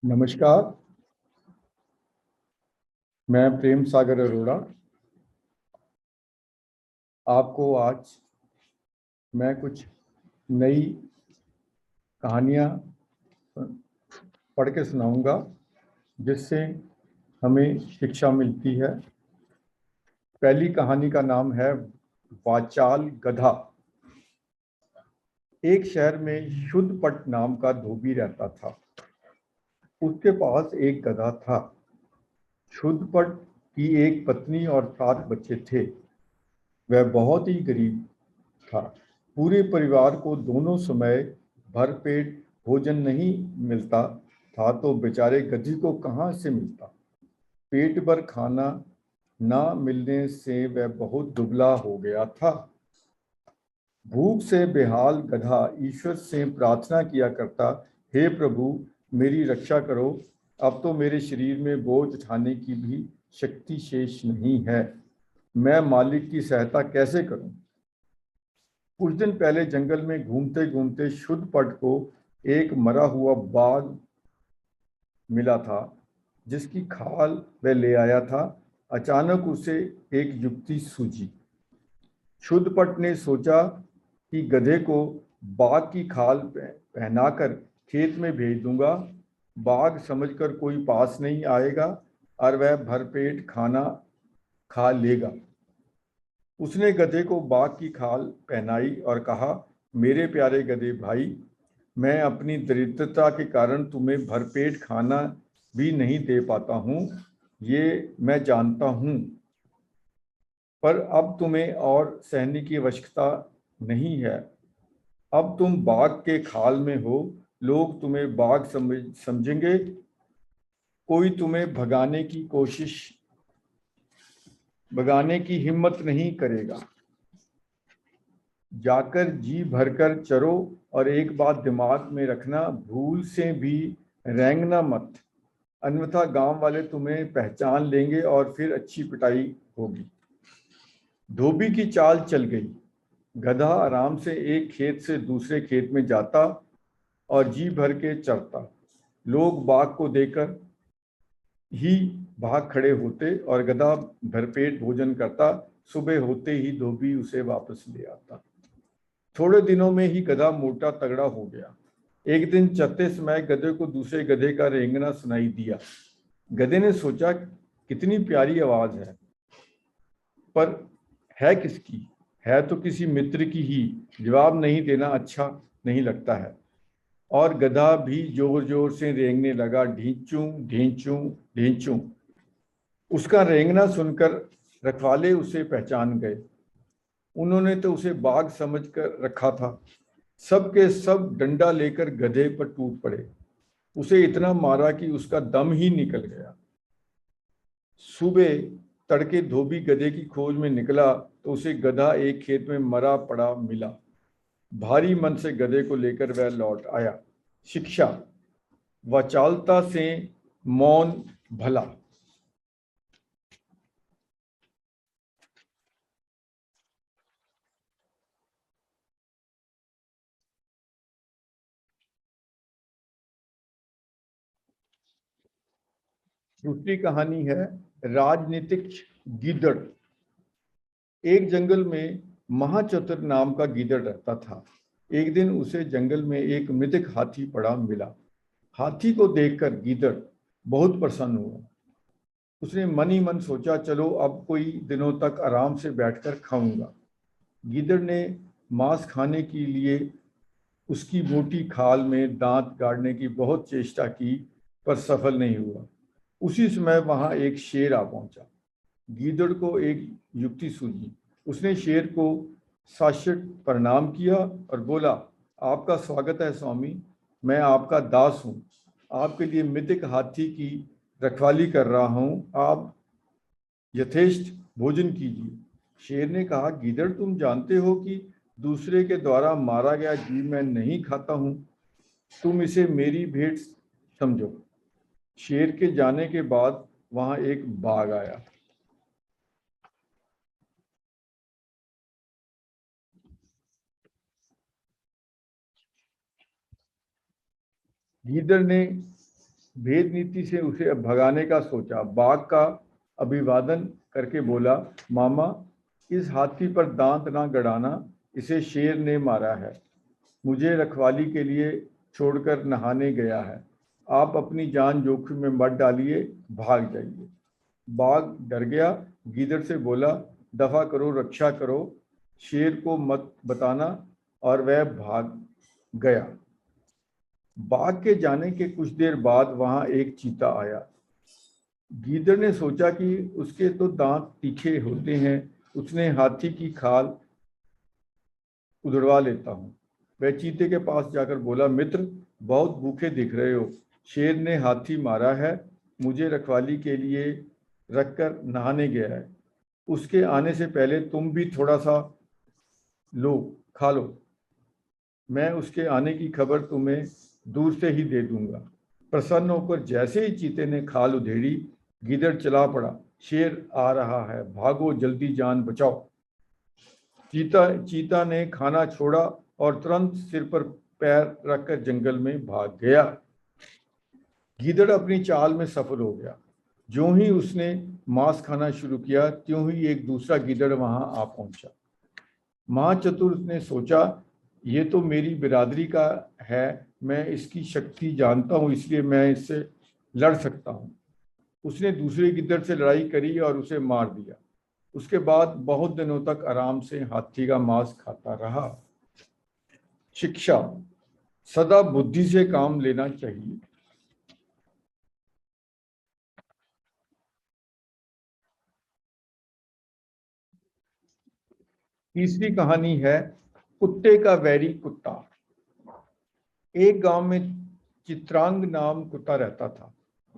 नमस्कार। मैं प्रेम सागर अरोड़ा। आपको आज मैं कुछ नई कहानियाँ पढ़ के सुनाऊंगा जिससे हमें शिक्षा मिलती है। पहली कहानी का नाम है वाचाल गधा। एक शहर में शुद्धपट नाम का धोबी रहता था। उसके पास एक गधा था। शुद्धपट की एक पत्नी और 7 बच्चे थे। वह बहुत ही गरीब था। पूरे परिवार को दोनों समय भरपेट भोजन नहीं मिलता था तो बेचारे गधी को कहाँ से मिलता। पेट भर खाना ना मिलने से वह बहुत दुबला हो गया था। भूख से बेहाल गधा ईश्वर से प्रार्थना किया करता, हे प्रभु, मेरी रक्षा करो। अब तो मेरे शरीर में बोझ उठाने की भी शक्ति शेष नहीं है। मैं मालिक की सहायता कैसे करूं? कुछ दिन पहले जंगल में घूमते घूमते शुद्धपट को एक मरा हुआ बाघ मिला था जिसकी खाल वह ले आया था। अचानक उसे एक युक्ति सूझी। शुद्धपट ने सोचा कि गधे को बाघ की खाल पहनाकर खेत में भेज दूंगा। बाघ समझकर कोई पास नहीं आएगा और वह भरपेट खाना खा लेगा। उसने गधे को बाघ की खाल पहनाई और कहा, मेरे प्यारे गधे भाई, मैं अपनी दरिद्रता के कारण तुम्हें भरपेट खाना भी नहीं दे पाता हूँ, ये मैं जानता हूँ। पर अब तुम्हें और सहने की आवश्यकता नहीं है। अब तुम बाघ के खाल में हो। लोग तुम्हें बाघ समझेंगे। कोई तुम्हें भगाने की हिम्मत नहीं करेगा। जाकर जी भरकर चरो। और एक बात दिमाग में रखना, भूल से भी रेंगना मत, अन्यथा गांव वाले तुम्हें पहचान लेंगे और फिर अच्छी पिटाई होगी। धोबी की चाल चल गई। गधा आराम से एक खेत से दूसरे खेत में जाता और जी भर के चरता। लोग बाघ को देखकर ही भाग खड़े होते और गधा भरपेट भोजन करता। सुबह होते ही धोबी उसे वापस ले आता। थोड़े दिनों में ही गधा मोटा तगड़ा हो गया। एक दिन चलते समय गधे को दूसरे गधे का रेंगना सुनाई दिया। गधे ने सोचा, कितनी प्यारी आवाज है, पर है किसकी? है तो किसी मित्र की ही। जवाब नहीं देना अच्छा नहीं लगता है। और गधा भी जोर जोर से रेंगने लगा, ढींचूं ढींचूं ढींचूं। उसका रेंगना सुनकर रखवाले उसे पहचान गए। उन्होंने तो उसे बाघ समझ कर रखा था। सब के सब डंडा लेकर गधे पर टूट पड़े। उसे इतना मारा कि उसका दम ही निकल गया। सुबह तड़के धोबी गधे की खोज में निकला तो उसे गधा एक खेत में मरा पड़ा मिला। भारी मन से गधे को लेकर वह लौट आया। शिक्षा, वाचालता से मौन भला। दूसरी कहानी है राजनीतिक गीदड़। एक जंगल में महाचतुर नाम का गीदड़ रहता था। एक दिन उसे जंगल में एक मृतक हाथी पड़ा मिला। हाथी को देखकर गीदड़ बहुत प्रसन्न हुआ। उसने मन ही मन सोचा, चलो अब कोई दिनों तक आराम से बैठकर खाऊंगा। गीदड़ ने मांस खाने के लिए उसकी मोटी खाल में दांत गाड़ने की बहुत चेष्टा की, पर सफल नहीं हुआ। उसी समय वहां एक शेर आ पहुंचा। गीदड़ को एक युक्ति सूझी। उसने शेर को साष्ट प्रणाम किया और बोला, आपका स्वागत है स्वामी, मैं आपका दास हूँ। आपके लिए मृतक हाथी की रखवाली कर रहा हूँ। आप यथेष्ट भोजन कीजिए। शेर ने कहा, गीदड़, तुम जानते हो कि दूसरे के द्वारा मारा गया जीव मैं नहीं खाता हूँ। तुम इसे मेरी भेंट समझो। शेर के जाने के बाद वहां एक बाघ आया। गीदड़ ने भेद नीति से उसे भगाने का सोचा। बाघ का अभिवादन करके बोला, मामा, इस हाथी पर दांत ना गड़ाना, इसे शेर ने मारा है, मुझे रखवाली के लिए छोड़कर नहाने गया है, आप अपनी जान जोखिम में मत डालिए, भाग जाइए। बाघ डर गया, गीदड़ से बोला, दफा करो, रक्षा करो, शेर को मत बताना, और वह भाग गया। बाघ के जाने के कुछ देर बाद वहां एक चीता आया। गीदड़ ने सोचा कि उसके तो दांत तीखे होते हैं, उसने हाथी की खाल उधड़वा लेता हूँ। वह चीते के पास जाकर बोला, मित्र, बहुत भूखे दिख रहे हो, शेर ने हाथी मारा है, मुझे रखवाली के लिए रखकर नहाने गया है, उसके आने से पहले तुम भी थोड़ा सा लो, खा लो, मैं उसके आने की खबर तुम्हें दूर से ही दे दूंगा। प्रसन्न होकर जैसे ही चीते ने खाल उधेड़ी, गीदड़ चला पड़ा, शेर आ रहा है, भागो, जल्दी जान बचाओ। चीता ने खाना छोड़ा और तुरंत सिर पर पैर रखकर जंगल में भाग गया। गीदड़ अपनी चाल में सफल हो गया। जो ही उसने मांस खाना शुरू किया, त्यों ही एक दूसरा गीदड़ वहां आ पहुंचा। महाचतुर ने सोचा, ये तो मेरी बिरादरी का है, मैं इसकी शक्ति जानता हूं, इसलिए मैं इससे लड़ सकता हूं। उसने दूसरे गिद्दड़ से लड़ाई करी और उसे मार दिया। उसके बाद बहुत दिनों तक आराम से हाथी का मांस खाता रहा। शिक्षा, सदा बुद्धि से काम लेना चाहिए। तीसरी कहानी है, कुत्ते का वैरी कुत्ता। एक गांव में चित्रांग नाम कुत्ता रहता था।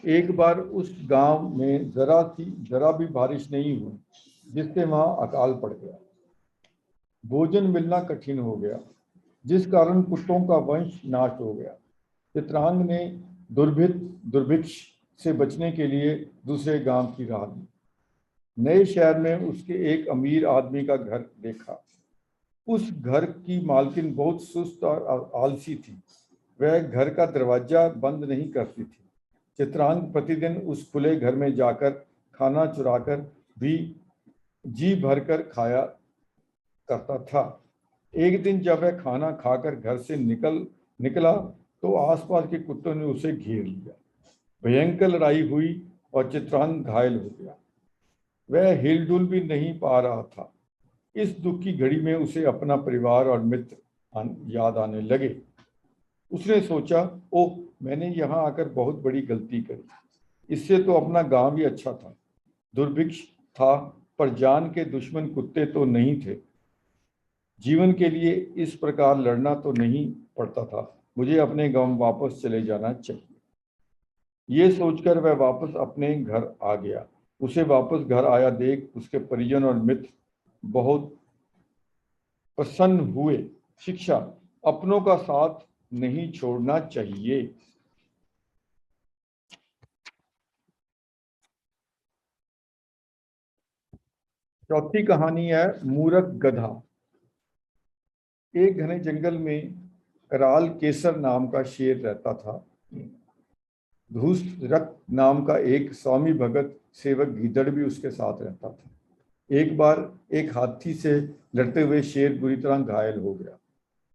एक बार उस गांव में जरा भी बारिश नहीं हुई, जिससे वहां अकाल पड़ गया। भोजन मिलना कठिन हो गया, जिस कारण कुत्तों का वंश नाश हो गया। चित्रांग ने दुर्भिक्ष से बचने के लिए दूसरे गांव की राह ली। नए शहर में उसके एक अमीर आदमी का घर देखा। उस घर की मालकिन बहुत सुस्त और आलसी थी। वह घर का दरवाजा बंद नहीं करती थी। चित्रांग प्रतिदिन उस खुले घर में जाकर खाना चुराकर भी जी भरकर खाया करता था। एक दिन जब वह खाना खाकर घर से निकला तो आसपास के कुत्तों ने उसे घेर लिया। भयंकर लड़ाई हुई और चित्रांग घायल हो गया। वह हिलडुल भी नहीं पा रहा था। इस दुख की घड़ी में उसे अपना परिवार और मित्र याद आने लगे। उसने सोचा, ओह, मैंने यहाँ आकर बहुत बड़ी गलती करी। इससे तो अपना गांव ही अच्छा था। दुर्भिक्ष था, पर जान के दुश्मन कुत्ते तो नहीं थे। जीवन के लिए इस प्रकार लड़ना तो नहीं पड़ता था। मुझे अपने गांव वापस चले जाना चाहिए। ये सोचकर वह वापस अपने घर आ गया। उसे वापस घर आया देख उसके परिजन और मित्र बहुत प्रसन्न हुए। शिक्षा, अपनों का साथ नहीं छोड़ना चाहिए। चौथी कहानी है, मूर्ख गधा। एक घने जंगल में कराल केसर नाम का शेर रहता था। धूस रक्त नाम का एक स्वामी भगत सेवक गीदड़ भी उसके साथ रहता था। एक बार एक हाथी से लड़ते हुए शेर बुरी तरह घायल हो गया।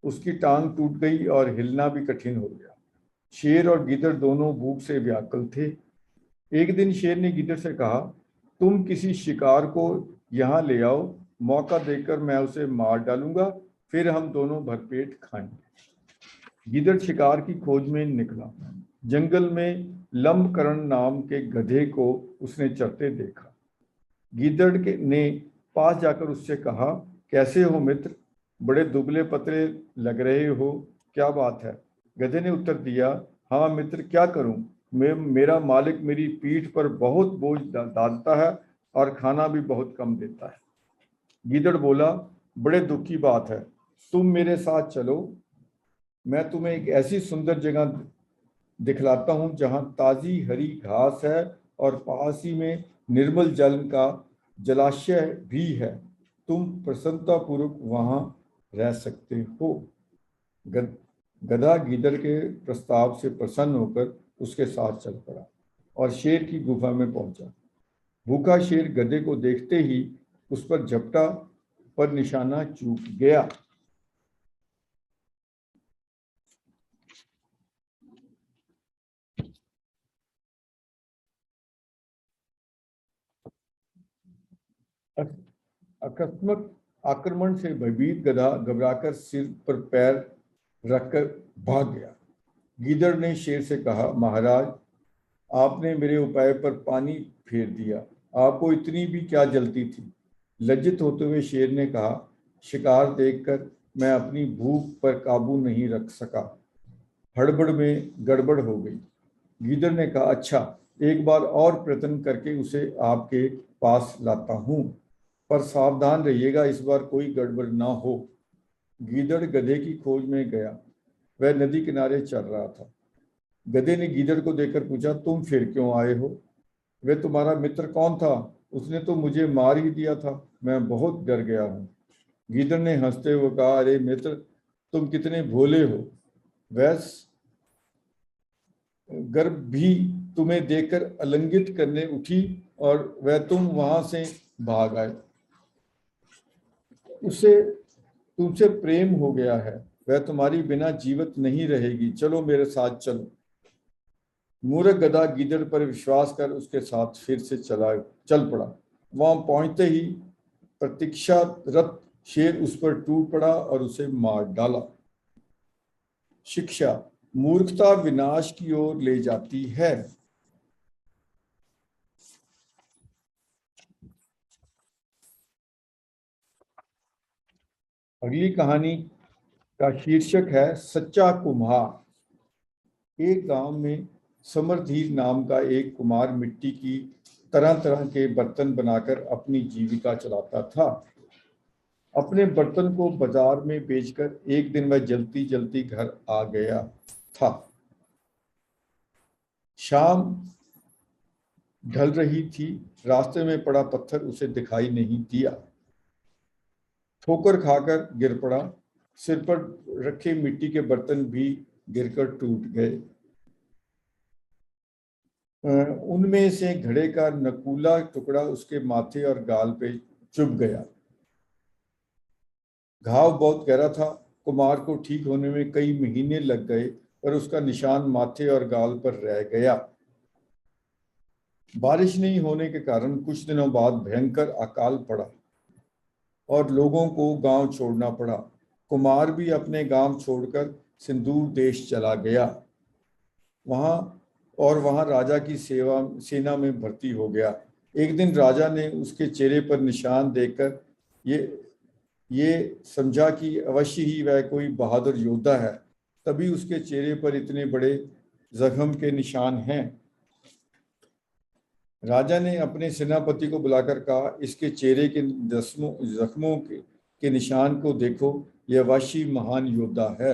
उसकी टांग टूट गई और हिलना भी कठिन हो गया। शेर और गीदड़ दोनों भूख से व्याकुल थे। एक दिन शेर ने गीदड़ से कहा, तुम किसी शिकार को यहाँ ले आओ, मौका देकर मैं उसे मार डालूंगा, फिर हम दोनों भरपेट खाएंगे। गीदड़ शिकार की खोज में निकला। जंगल में लंबकरण नाम के गधे को उसने चरते देखा। गीदड़ के ने पास जाकर उससे कहा, कैसे हो मित्र, बड़े दुबले पतले लग रहे हो, क्या बात है? गधे ने उत्तर दिया, हाँ मित्र, क्या करूं, मेरा मालिक मेरी पीठ पर बहुत बोझ डालता है और खाना भी बहुत कम देता है। गीदड़ बोला, बड़े दुख की बात है, तुम मेरे साथ चलो, मैं तुम्हें एक ऐसी सुंदर जगह दिखलाता हूं जहां ताजी हरी घास है और पास ही में निर्मल जल का जलाशय भी है। तुम प्रसन्नतापूर्वक वहां रह सकते हो। गधा गीदड़ के प्रस्ताव से प्रसन्न होकर उसके साथ चल पड़ा और शेर की गुफा में पहुंचा। भूखा शेर गधे को देखते ही उस पर झपटा, पर निशाना चूक गया। आकस्मिक आक्रमण से भयभीत गधा घबराकर सिर पर पैर रखकर भाग गया। गीदड़ ने शेर से कहा, महाराज, आपने मेरे उपाय पर पानी फेर दिया, आपको इतनी भी क्या जल्दी थी? लज्जित होते हुए शेर ने कहा, शिकार देखकर मैं अपनी भूख पर काबू नहीं रख सका, हड़बड़ में गड़बड़ हो गई। गीदड़ ने कहा, अच्छा, एक बार और प्रयत्न करके उसे आपके पास लाता हूं, पर सावधान रहिएगा, इस बार कोई गड़बड़ ना हो। गीदड़ गधे की खोज में गया। वह नदी किनारे चल रहा था। गधे ने गीदड़ को देखकर पूछा, तुम फिर क्यों आए हो? वह तुम्हारा मित्र कौन था? उसने तो मुझे मार ही दिया था, मैं बहुत डर गया हूँ। गीदड़ ने हंसते हुए कहा, अरे मित्र, तुम कितने भोले हो। वह गर्भ भी तुम्हें देखकर आलिंगित करने उठी और वह तुम वहां से भाग आए। उसे तुमसे प्रेम हो गया है, वह तुम्हारी बिना जीवित नहीं रहेगी, चलो मेरे साथ चलो। मूर्ख गधा गीदड़ पर विश्वास कर उसके साथ फिर से चल पड़ा। वहां पहुंचते ही प्रतीक्षारत शेर उस पर टूट पड़ा और उसे मार डाला। शिक्षा, मूर्खता विनाश की ओर ले जाती है। अगली कहानी का शीर्षक है सच्चा कुम्हार। एक गांव में समरधीर नाम का एक कुम्हार मिट्टी की तरह तरह के बर्तन बनाकर अपनी जीविका चलाता था। अपने बर्तन को बाजार में बेचकर एक दिन वह जल्दी जल्दी घर आ गया था। शाम ढल रही थी। रास्ते में पड़ा पत्थर उसे दिखाई नहीं दिया। ठोकर खाकर गिर पड़ा। सिर पर रखे मिट्टी के बर्तन भी गिरकर टूट गए। उनमें से घड़े का नकूला टुकड़ा उसके माथे और गाल पे चुभ गया। घाव बहुत गहरा था। कुमार को ठीक होने में कई महीने लग गए, पर उसका निशान माथे और गाल पर रह गया। बारिश नहीं होने के कारण कुछ दिनों बाद भयंकर अकाल पड़ा और लोगों को गांव छोड़ना पड़ा। कुमार भी अपने गांव छोड़कर सिंदूर देश चला गया। वहां राजा की सेना में भर्ती हो गया। एक दिन राजा ने उसके चेहरे पर निशान देखकर ये समझा कि अवश्य ही वह कोई बहादुर योद्धा है, तभी उसके चेहरे पर इतने बड़े जख्म के निशान हैं। राजा ने अपने सेनापति को बुलाकर कहा, इसके चेहरे के जख्मों के निशान को देखो, यह अवश्य महान योद्धा है,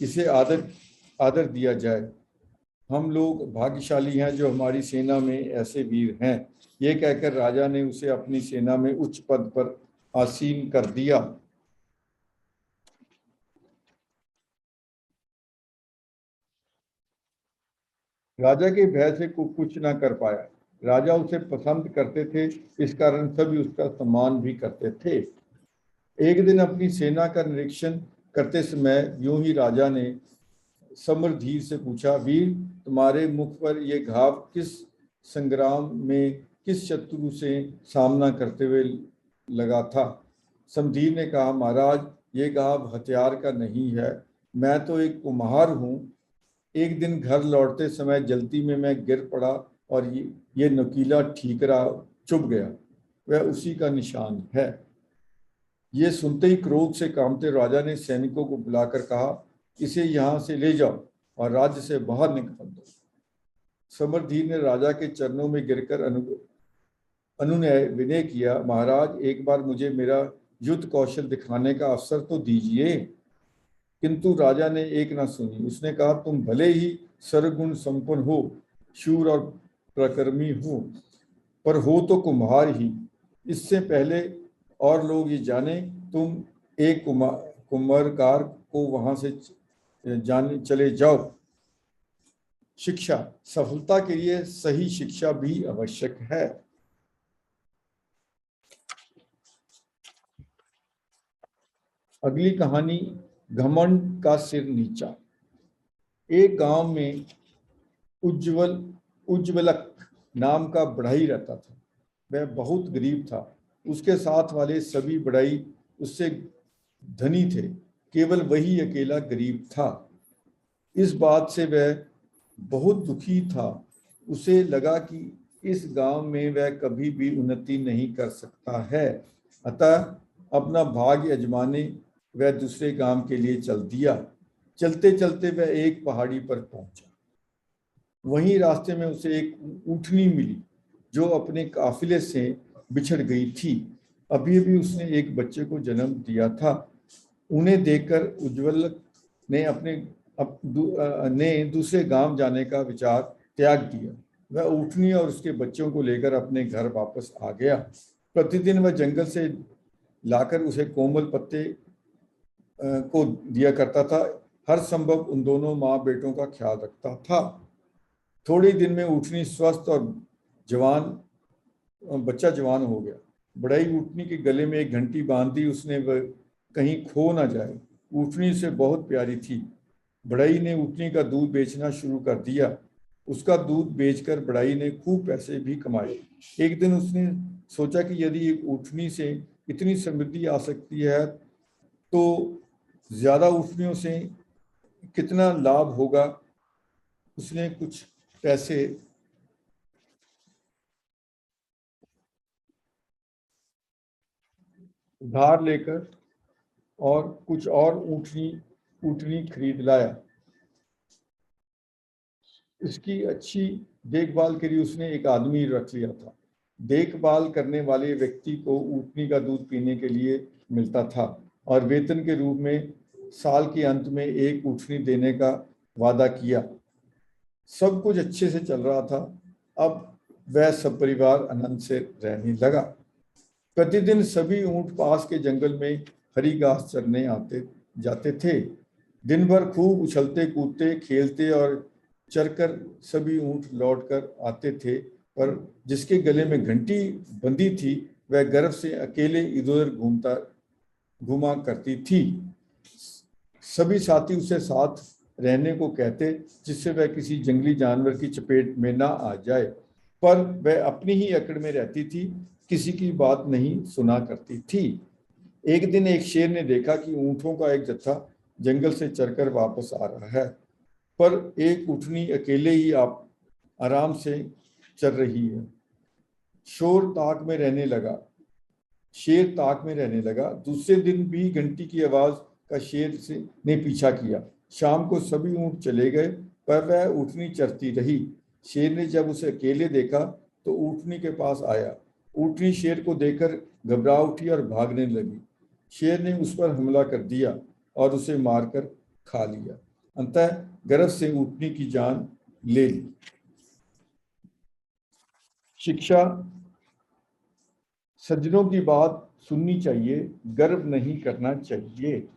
इसे आदर आदर दिया जाए। हम लोग भाग्यशाली हैं जो हमारी सेना में ऐसे वीर हैं। ये कहकर राजा ने उसे अपनी सेना में उच्च पद पर आसीन कर दिया। राजा के भय से कुछ न कर पाया। राजा उसे पसंद करते थे, इस कारण सभी उसका सम्मान भी करते थे। एक दिन अपनी सेना का निरीक्षण करते समय यूं ही राजा ने समरधीर से पूछा, वीर, तुम्हारे मुख पर यह घाव किस संग्राम में किस शत्रु से सामना करते हुए लगा था? समधीर ने कहा, महाराज, ये घाव हथियार का नहीं है, मैं तो एक कुम्हार हूँ। एक दिन घर लौटते समय जल्दी में मैं गिर पड़ा और ये नुकीला ठीकरा चुभ गया, वह उसी का निशान है। ये सुनते ही क्रोध से कांपते राजा ने सैनिकों को बुलाकर कहा, इसे यहाँ से ले जाओ और राज्य से बाहर निकाल दो। समरधीर ने राजा के चरणों में गिरकर अनुनय विनय किया, महाराज, एक बार मुझे मेरा युद्ध कौशल दिखाने का अवसर तो दीजिए। किंतु राजा ने एक न सुनी। उसने कहा, तुम भले ही सर्वगुण संपन्न हो, शूर और प्रकर्मी हो, पर हो तो कुम्हार ही। इससे पहले और लोग ये जाने तुम एक कुम्हारकार को वहां से जाने चले जाओ। शिक्षा, सफलता के लिए सही शिक्षा भी आवश्यक है। अगली कहानी, घमंड का सिर नीचा। एक गांव में उज्ज्वलक नाम का बढ़ई रहता था। वह बहुत गरीब था। उसके साथ वाले सभी बढ़ई उससे धनी थे, केवल वही अकेला गरीब था। इस बात से वह बहुत दुखी था। उसे लगा कि इस गांव में वह कभी भी उन्नति नहीं कर सकता है। अतः अपना भाग्य आजमाने वह दूसरे गांव के लिए चल दिया। चलते चलते वह एक पहाड़ी पर पहुंचा। वहीं रास्ते में उसे एक ऊँटनी मिली जो अपने काफिले से बिछड़ गई थी। अभी अभी उसने एक बच्चे को जन्म दिया था। उन्हें देखकर उज्ज्वल ने दूसरे गांव जाने का विचार त्याग दिया। वह ऊँटनी और उसके बच्चों को लेकर अपने घर वापस आ गया। प्रतिदिन वह जंगल से लाकर उसे कोमल पत्ते को दिया करता था। हर संभव उन दोनों माँ बेटों का ख्याल रखता था। थोड़े दिन में ऊँटनी स्वस्थ और बच्चा जवान हो गया। बढ़ई ऊँटनी के गले में एक घंटी बांध दी उसने, वह कहीं खो ना जाए। ऊँटनी से बहुत प्यारी थी। बढ़ई ने ऊँटनी का दूध बेचना शुरू कर दिया। उसका दूध बेचकर बढ़ई ने खूब पैसे भी कमाए। एक दिन उसने सोचा कि यदि एक ऊँटनी से इतनी समृद्धि आ सकती है तो ज्यादा ऊँटनियों से कितना लाभ होगा। उसने कुछ पैसे उधार लेकर और कुछ और ऊँटनी ऊँटनी खरीद लाया। इसकी अच्छी देखभाल के लिए उसने एक आदमी रख लिया था। देखभाल करने वाले व्यक्ति को ऊँटनी का दूध पीने के लिए मिलता था और वेतन के रूप में साल के अंत में एक ऊँटनी देने का वादा किया। सब कुछ अच्छे से चल रहा था। अब वह सब परिवार आनंद से रहने लगा। प्रतिदिन सभी ऊँट पास के जंगल में हरी घास चरने आते जाते थे। दिन भर खूब उछलते कूदते खेलते और चरकर सभी ऊँट लौटकर आते थे। पर जिसके गले में घंटी बंधी थी वह गर्व से अकेले इधर घूमा करती थी। सभी साथी उसे साथ रहने को कहते जिससे वह किसी जंगली जानवर की चपेट में ना आ जाए, पर वह अपनी ही अकड़ में रहती थी, किसी की बात नहीं सुना करती थी। एक दिन एक शेर ने देखा कि ऊँटों का एक जत्था जंगल से चरकर वापस आ रहा है, पर एक ऊँटनी अकेले ही आराम से चल रही है। शेर ताक में रहने लगा। दूसरे दिन भी घंटी की आवाज का ने पीछा किया। शाम को सभी ऊँट चले गए पर वह ऊँटनी चरती रही। शेर ने जब उसे अकेले देखा तो ऊँटनी के पास आया। ऊँटनी शेर को देखकर घबरा उठी और भागने लगी। शेर ने उस पर हमला कर दिया और उसे मारकर खा लिया। अंततः गर्व से ऊँटनी की जान ले ली। शिक्षा, सज्जनों की बात सुननी चाहिए, गर्व नहीं करना चाहिए।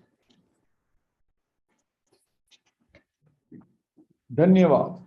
धन्यवाद।